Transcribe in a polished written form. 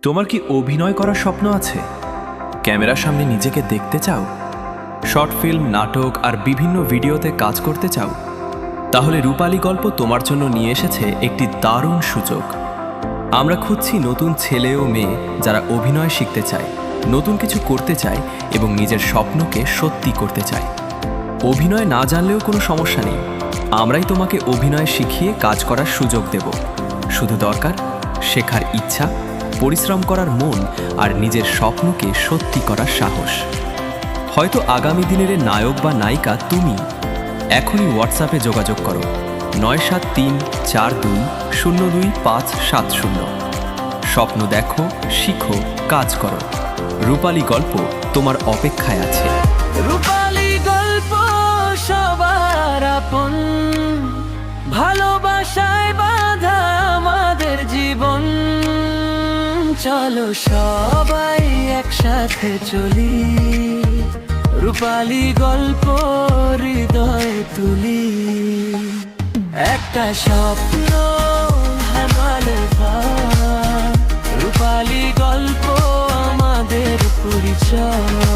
তোমার কি অভিনয় করার স্বপ্ন আছে? ক্যামেরার সামনে নিজেকে দেখতে চাও? শর্ট ফিল্ম, নাটক আর বিভিন্ন ভিডিওতে কাজ করতে চাও? তাহলে রূপালী গল্প তোমার জন্য নিয়ে এসেছে একটি দারুণ সুযোগ। আমরা খুঁজছি নতুন ছেলে ও মেয়ে যারা অভিনয় শিখতে চায়, নতুন কিছু করতে চায় এবং নিজের স্বপ্নকে সত্যি করতে চায়। অভিনয় না জানলেও কোনো সমস্যা নেই, আমরাই তোমাকে অভিনয় শিখিয়ে কাজ করার সুযোগ দেব। শুধু দরকার শেখার ইচ্ছা, পরিশ্রম করার মন আর নিজের স্বপ্নকে সত্যি করার সাহস। হয়তো আগামী দিনের নায়ক বা নায়িকা তুমি। এখনই হোয়াটসঅ্যাপে যোগাযোগ করো 9734202570। স্বপ্ন দেখো, শিখো, কাজ করো। রূপালী গল্প তোমার অপেক্ষায় আছে। রূপালী গল্প সবার আপন, ভালোবাসায় বাঁধা আমাদের জীবন। চলো সবাই একসাথে চলি, রূপালী গল্প হৃদয়ে তুলি। একটা স্বপ্ন হেমালে ভার, রূপালী গল্প আমাদের পরিচয়।